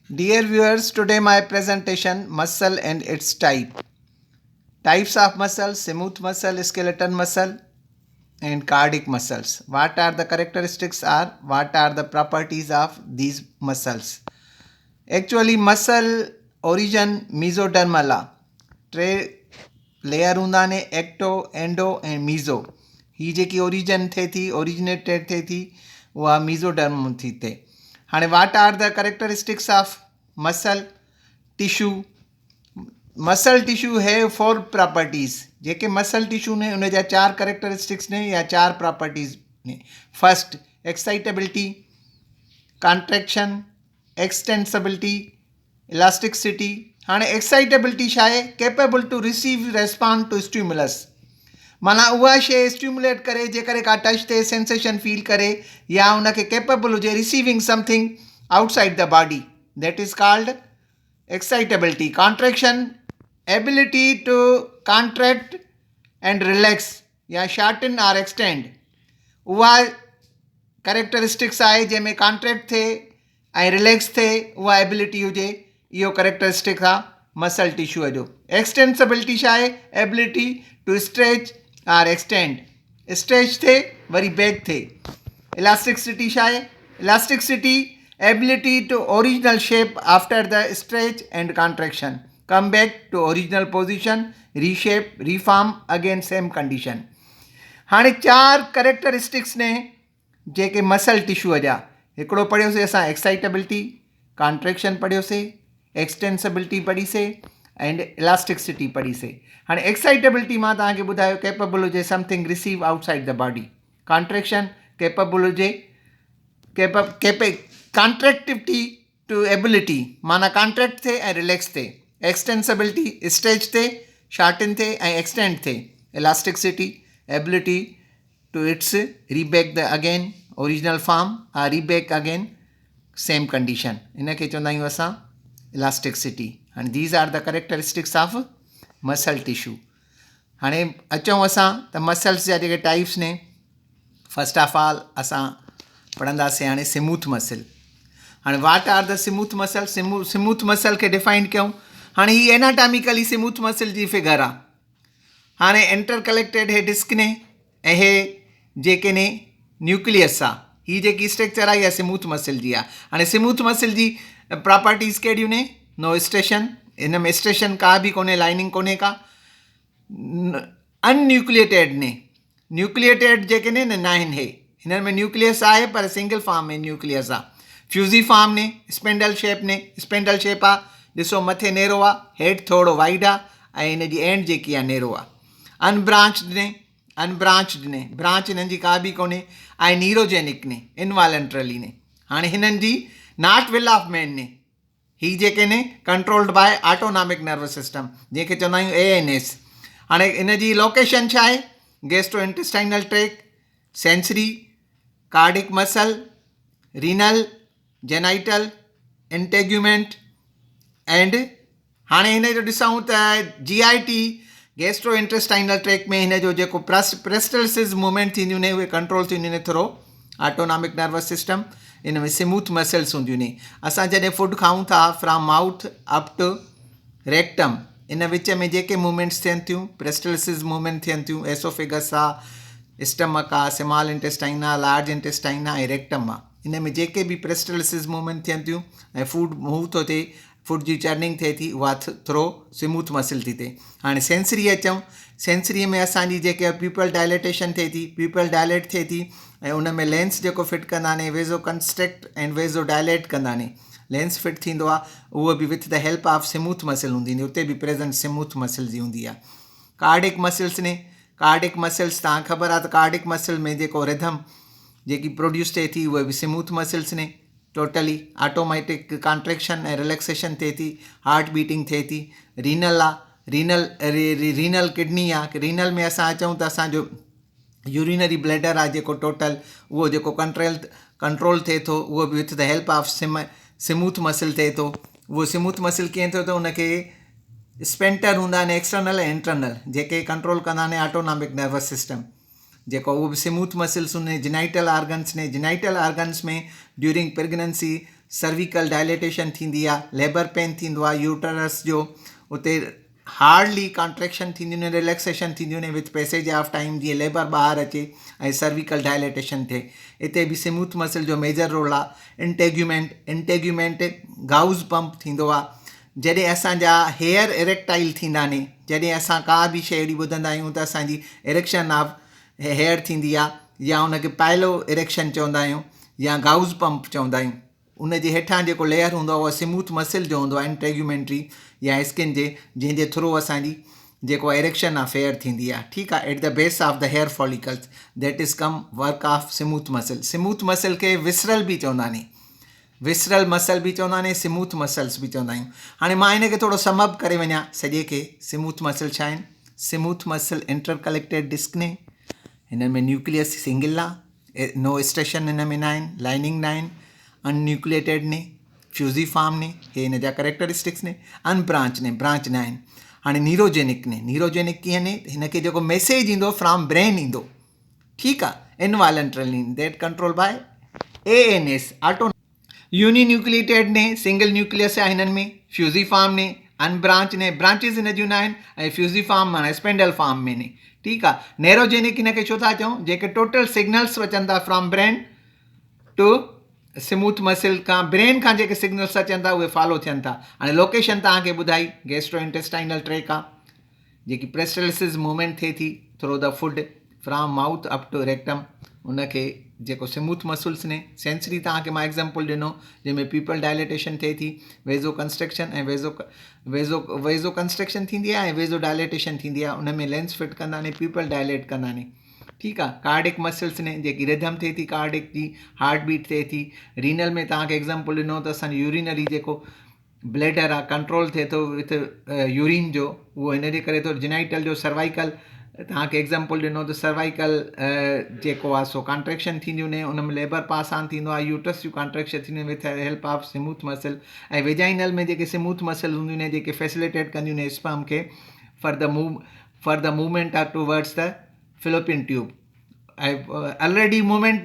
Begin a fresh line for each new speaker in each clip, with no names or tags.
Dear viewers, today my presentation muscle and its type. Types of muscle: smooth muscle, skeletal muscle, and cardiac muscles. What are the characteristics are? What are the properties of these muscles? Actually, muscle origin mesodermal आहे. टे layer हूंदा आहिनि ecto endo ऐं मीज़ो. ही जेकी origin थिए थी originated थिए थी उहा मीज़ोडर्म थी थिए. हाणे what are the characteristics of muscle tissue. Muscle tissue have 4 properties. जेके मसल टिश्यू ने उन जा 4 करेक्टरिस्टिक्स ने या 4 प्रॉपर्टीज़ ने. First, excitability, contraction, extensibility, elasticity. हाणे एक्साइटेबिलिटी छा आहे? Capable to receive respond to stimulus. माना उहा शइ स्टिमुलेट करे जेकॾहिं का टच थिए सेंसेशन फील करे या उनखे कैपेबल हुजे receiving something outside the body. That is called excitability. Contraction, ability to contract and relax या शॉर्टन और एक्सटेंड. उहा करेक्टरिस्टिक्स आहे जंहिंमें कॉन्ट्रैक्ट थिए ऐं रिलैक्स थिए उहा एबिलिटी हुजे. इहो करेक्टरिस्टिक आहे मसल टिश्यूअ जो. एक्सटेंसिबिलिटी छा आहे? एबिलिटी टू स्ट्रेच और एक्सटेंड. स्ट्रेच थिए वरी बैक थिए. इलास्टिसिटी छा आहे? Elasticity ability to original shape after the stretch and contraction, come back to original position, reshape, reform again same condition. हाणे 4 करेक्टरिस्टिक्स ने जेके मसल टिश्यूअ जा. हिकिड़ो पढ़ियोसीं असां एक्साइटेबिलिटी, कॉन्ट्रैक्शन पढ़ियोसीं, एक्सटेंसिबिलिटी पढ़ीसीं एंड इलास्टिसिटी पढ़ीसीं. हाणे एक्साइटेबिलिटी मां तव्हांखे ॿुधायो कैपेबल हुजे something receive outside the body. Contraction capable हुजे कॉन्ट्रैक्टिविटी टू एबिलिटी माना कॉन्ट्रैक्ट थिए ऐं रिलैक्स थिए. एक्सटेंसिबिलिटी स्ट्रेच थिए, शॉर्टन थिए ऐं एक्सटेंड थिए. Elasticity ability to its reback the again original form or reback again same condition. इनखे चवंदा आहियूं असां इलास्टिसिटी. हाणे these are the characteristics of muscle tissue. हाणे अचूं असां त मसल्स जा जेके टाइप्स ने. फस्ट ऑफ ऑल असां पढ़ंदासीं हाणे स्मूथ मसल. हाणे what are the smooth muscle. Smooth muscle खे डिफाइन कयूं. हाणे ही एनाटॉमिकली स्मूथ मसल जी फिगर आहे. हाणे इंटर कलेक्टेड हे डिस्क ने ऐं हे जेके ने न्यूक्लियस आहे. ही जेकी स्ट्रक्चर आहे इहा स्मूथ मसल जी आहे. हाणे स्मूथ मसल जी प्रॉपर्टीज़ कहिड़ियूं ने? नो स्ट्रेशन. हिन में स्ट्रेशन का बि कोन्हे, लाइनिंग कोन्हे का. अनन्यूक्लिएटेड ने. न्यूक्लिएटेड जेके ने न आहिनि हे. हिननि में न्यूक्लियस आहे पर सिंगल फॉर्म में न्यूक्लियस आहे. फ्यूज़ी फॉर्म ने, स्पेंडल शेप ने. स्पेंडल शेप आहे, ॾिसो मथे नेरो आहे, हेठि थोरो वाइड आहे ऐं हिन जी एंड जेकी आहे नेरो आहे. अनब्रांच्ड ने. अनब्रांच्ड ने ब्रांच हिननि जी का बि कोन्हे ऐं नीरोजेनिक ने, इनवॉलंट्रली ने. हाणे हिननि जी नॉट विल ऑफ मैन ने. ही जेके ने controlled by autonomic nervous system जंहिंखे चवंदा आहियूं ANS. हाणे इन जी लोकेशन छा आहे? Gastro intestinal tract, sensory, cardiac मसल, रीनल, जेनाइटल, इंटेग्यूमेंट एंड. हाणे हिन जो ॾिसूं त GIT गैस्ट्रो इंटेस्टाइनल ट्रैक में हिन जो जेको प्रेस्टल्सिस मूवमेंट थींदियूं आहिनि उहे कंट्रोल थींदियूं आहिनि थ्रो ऑटोनॉमिक नर्वस सिस्टम. इन में स्मूथ मसल्स हूंदियूं आहिनि. असां जॾहिं फूड खाऊं था from mouth up to rectum, in which में जेके मूवमेंट्स थियनि थियूं प्रेस्टल्सिस मूवमेंट थियनि थियूं. एसोफेगस आहे, स्टमक आहे, स्मॉल इंटेस्टाइन आहे, लार्ज इंटेस्टाइन आहे ऐं रेक्टम आहे. इन में जेके बि प्रेस्टल्सिस मूवमेंट थियनि थियूं ऐं फूड मूव थो थिए, फूड जी चर्निंग थिए थी, उहा थ्रो स्मूथ मसल थी थिए. हाणे सेंसरी अचूं. सेंसरीअ में असांजी जेके प्यूपल डायलेटेशन थिए थी, प्यूपल डायलेट थिए थी ऐं उन में लेंस जेको फिट कंदा आहिनि वेज़ो कंस्ट्रक्ट ऐं वेज़ो डायलेट कंदा आहिनि. लेंस फिट थींदो आहे उहो बि with the help of smooth मसल हूंदी आहिनि. उते बि प्रेजेंट स्मूथ मसल जी हूंदी आहे. कार्डिक मसल्स ने. कार्डिक मसल्स तव्हां ख़बर आहे त कार्डिक मसल में जेको रिदम जेकी प्रोड्यूस थिए थी उहे बि स्मूथ मसल्स ने. टोटली ऑटोमेटिक कॉन्ट्रैक्शन ऐं रिलैक्सेशन थिए थी, हार्ट बीटिंग थिए थी. रीनल आहे. रीनल किडनी आहे. रीनल में असां अचूं त असांजो यूरिनरी ब्लैडर आहे जेको टोटल उहो जेको कंट्रोल थिए थो उहो बि with the help of smooth मसल थिए थो. उहो स्मूथ मसल कीअं थियो त उनखे स्पेंटर हूंदा आहिनि एक्सटर्नल ऐं इंटरनल जेके कंट्रोल कंदा आहिनि ऑटोनॉमिक नर्वस सिस्टम. जेको उहो बि स्मूथ मसल्स हूंदा आहिनि. जिनाइटल ऑर्गन्स ने. जिनाइटल ऑर्गन्स में ड्यूरिंग प्रेगनेंसी सर्विकल डायलेटेशन थींदी आहे, लेबर पेन थींदो आहे, यूटरस जो उते हार्डली कॉन्ट्रेक्शन थींदियूं आहिनि, रिलैक्सेशन थींदियूं आहिनि विथ पैसेज ऑफ टाइम, जीअं लेबर ॿाहिरि अचे ऐं सर्विकल डायलेटेशन थिए। हिते बि स्मूथ मसल जो मेजर रोल आहे। इंटेग्यूमेंट गाउज़ पंप थींदो आहे। जॾहिं असांजा हेयर इरेक्टाइल थींदा आहिनि, जॾहिं असां का बि शइ अहिड़ी ॿुधंदा आहियूं त असांजी इरेक्शन ऑफ हेयर थींदी आहे, या उनखे पायलो इरेक्शन चवंदा आहियूं, या गाउज़ पंप चवंदा आहियूं। उन जे हेठां जेको लेयर हूंदो आहे उहो स्मूथ मसल जो हूंदो आहे, इंटेग्यूमेंट्री या स्किन जे, जंहिंजे थ्रू असांजी जेको इरेक्शन ऑफ हेयर थींदी आहे। ठीकु आहे। At the base of the hair follicles that is come work of smooth muscle. Smooth muscle खे विसरल बि चवंदा आहिनि, विसरल मसल बि चवंदा आहिनि, स्मूथ मसल्स बि चवंदा आहियूं। हाणे मां हिन खे थोरो समअप करे वञा सॼे खे। स्मूथ मसल छा आहिनि? स्मूथ मसल इंटर कलेक्टेड डिस्क ने, हिन में न्यूक्लियस सिंगल आहे, नो स्टेशन हिन में न आहिनि, लाइनिंग न आहिनि, अनन्यूक्लिएटेड ने, फ्यूज़ीफॉर्म ने, हे हिन जा करेक्टरिस्टिक्स ने, अनब्रांच ने, ब्रांच न आहिनि। हाणे न्यूरोजेनिक ने, न्यूरोजेनिक कीअं ने, हिन खे जेको मैसेज ईंदो फ्रॉम ब्रेन ईंदो, ठीकु आहे, involuntarily that control by ANS auto. Uninucleated ने, सिंगल न्यूक्लियस आहे हिननि में, फ्यूज़ीफॉर्म ने, अनब्रांच ने, ब्रांचिस हिन जूं न आहिनि, ऐं फ्यूज़ीफॉर्म माना स्पेंडल फॉर्म में ने, ठीकु आहे। नैरोजेनिक हिन खे छो था चऊं? जेके टोटल सिग्नल्स अचनि था फ्रॉम ब्रेन टू स्मूथ मसल, खां ब्रेन खां जेके सिग्नल्स अचनि था उहे फॉलो थियनि था। हाणे लोकेशन तव्हांखे ॿुधाई, गैस्ट्रो इंटेस्टाइनल ट्रैक आहे, जेकी प्रेस्टलिसिस मूवमेंट थिए थी through the food from mouth up to rectum, उनखे जेको स्मूथ मसल्स ने। सेंसरी तव्हांखे मां एग्जाम्पल ॾिनो जंहिंमें पीपल डायलेटेशन थिए थी, वेज़ो कंस्ट्रक्शन ऐं वेज़ो कंस्ट्रक्शन थींदी आहे ऐं वेज़ो डायलेटेशन थींदी आहे। उन में लेंस फिट कंदा आहिनि, पीपल डायलेट कंदा आहिनि, ठीकु आहे। कार्डिक मसल्स ने, जेकी रिदम थिए थी कार्डिक जी, हार्ट बीट थिए थी। रीनल में तव्हांखे एग्जाम्पल ॾिनो त असांजो यूरिनरी जेको ब्लैडर आहे कंट्रोल थिए थो विथ यूरिन जो, उहो हिन जे करे थो। जिनाइटल जो सर्वाइकल तव्हांखे एग्जाम्पल ॾिनो त सर्वाइकल जेको आहे सो कॉन्ट्रेक्शन थींदियूं आहिनि, उन में लेबर पास ऑन थींदो आहे, यूट्रस जूं कॉन्ट्रेक्शन थींदियूं आहिनि विथ हेल्प ऑफ स्मूथ मसल। ऐं वेजाइनल में जेके स्मूथ मसल हूंदियूं आहिनि, जेके फैसिलिटेट कंदियूं आहिनि स्पर्म खे for the movement are towards the Fallopian tube. ऐं ऑलरेडी मूवमेंट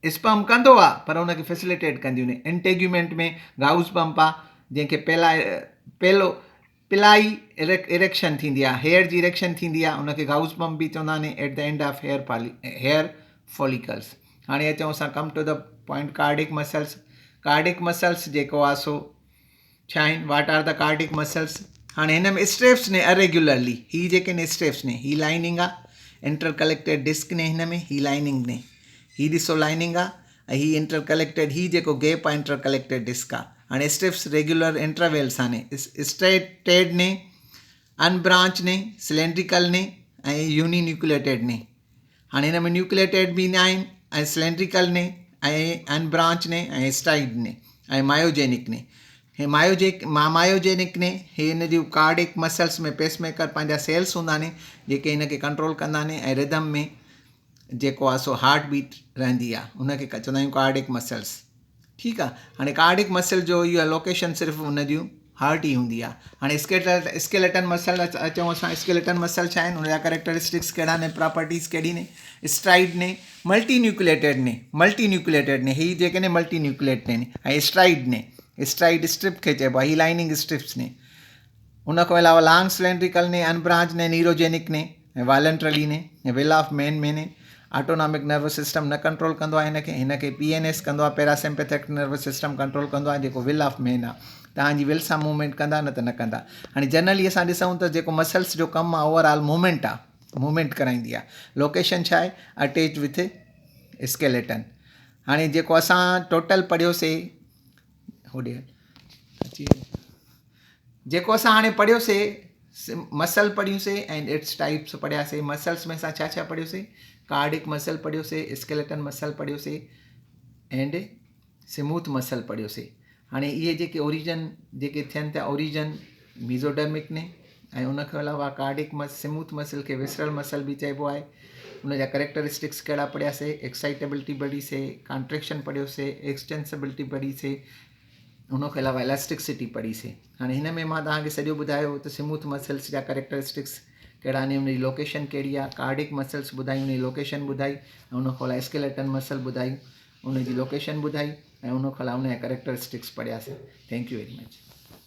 स्पर्म कंदो आहे, पर उनखे फैसिलिटेट कंदियूं आहिनि। इंटेग्यूमेंट में गाउज़ पंप आहे, जंहिंखे पिलाई इरेक्शन थींदी आहे, हेयर जी इरेक्शन थींदी आहे, उनखे गाउज़ पंप बि चवंदा आहिनि at the end of hair follicles. हाणे अचूं असां come to the point, cardiac muscles. Cardiac muscles जेको आहे सो छा आहिनि? What are the cardiac muscles? हाणे हिन में स्ट्रेप्स ने अरेगुलरली, ही जेके ने स्ट्रेप्स ने, ही लाइनिंग आहे, इंटर कलेक्टेड डिस्क ने, हिन में ही लाइनिंग ने, ही ॾिसो लाइनिंग आहे, ऐं ही इंटर कलेक्टेड, ही जेको गैप आहे इंटर कलेक्टेड डिस्क आहे। हाणे स्ट्रिप्स रेगुलर इंटरवेल्स आहिनि, स्ट्रेटेड ने, अनब्रांच ने, सिलेंड्रिकल ने, ऐं यूनिन्यूक्लिएटेड ने। हाणे हिन में न्यूक्लिएटेड बि न आहिनि, ऐं सिलेंड्रिकल ने, ऐं अनब्रांच ने, ऐं स्ट्राइड ने, ऐं मायोजेनिक ने। हे मायोजेनिक ने, हे हिन जूं कार्डिक मसल्स में पेसमेकर पंहिंजा सेल्स हूंदा आहिनि जेके हिन खे कंट्रोल कंदा आहिनि, ऐं रिदम में जेको आहे सो हार्ट बीट रहंदी आहे, उनखे चवंदा आहियूं कार्डिक मसल्स, ठीकु आहे। हाणे कार्डिक मसल जो इहा लोकेशन सिर्फ़ु उन जूं हार्ट ई हूंदी आहे। हाणे स्केलेटन मसल अचूं असां, स्केलेटन मसल छा आहिनि, उनजा करेक्टरिस्टिक्स कहिड़ा आहिनि, प्रॉपर्टीज़ कहिड़ी ने? स्ट्राइड ने, मल्टी न्यूक्लिएटेड ने, ही जेके ने मल्टी न्यूक्लिएटेड ने, ऐं स्ट्राइड ने, स्ट्राइड स्ट्रिप खे चइबो आहे, ही लाइनिंग स्ट्रिप्स ने। उन खां अलावा लॉन्ग सिलेंड्रिकल ने, अनब्रांच ने, न्यूरोजेनिक ने, ऐं वालंट्रली ने, ऐं विल ऑफ मैन में ने। ऑटोनॉमिक नर्वस सिस्टम न कंट्रोल कंदो आहे हिनखे PNS कंदो आहे, पैरासिम्पैथेटिक नर्वस सिस्टम कंट्रोल कंदो आहे, जेको विल ऑफ मैन आहे। तव्हांजी विल सां मूवमेंट कंदा, न त न कंदा। हाणे जनरली असां ॾिसूं त जेको मसल्स जो कमु आहे ओवरऑल मूवमेंट आहे, मूवमेंट कराईंदी आहे। लोकेशन छा आहे? Attach with skeleton. हाणे जेको असां टोटल पढ़ियोसीं, होॾे अची जेको असां हाणे पढ़ियोसीं, मसल पढ़ियूंसीं ऐं इट्स टाइप्स पढ़ियासीं। मसल्स में असां छा छा पढ़ियोसीं? कार्डिक मसल पढ़ियोसीं, स्केलेटन मसल पढ़ियोसीं, एंड स्मूथ मसल पढ़ियोसीं। हाणे इहे जेके ओरिजन जेके थियनि था, ओरिजन मीज़ोडर्मिक ने, ऐं उनखां अलावा कार्डिक स्मूथ मसल खे विसरल मसल बि चइबो आहे। उनजा करेक्टरिस्टिक्स कहिड़ा पढ़ियासीं? एक्साइटेबिलिटी पढ़ीसीं, कॉन्ट्रेक्शन पढ़ियोसीं, एक्सटेंसिबिलिटी पढ़ीसीं, उनखां अलावा इलास्टिसिटी पढ़ीसीं। हाणे हिन में मां तव्हांखे सॼो ॿुधायो त स्मूथ मसल्स जा करेक्टरिस्टिक्स कहिड़ा आहिनि, उनजी लोकेशन कहिड़ी आहे। कार्डिक मसल्स ॿुधाई, उनजी लोकेशन ॿुधाई, ऐं उनखां अलावा स्केलेटन मसल ॿुधाई, उनजी लोकेशन ॿुधाई, ऐं उन खां उन जा करेक्टरिस्टिक्स पढ़ियासीं. Thank you very much.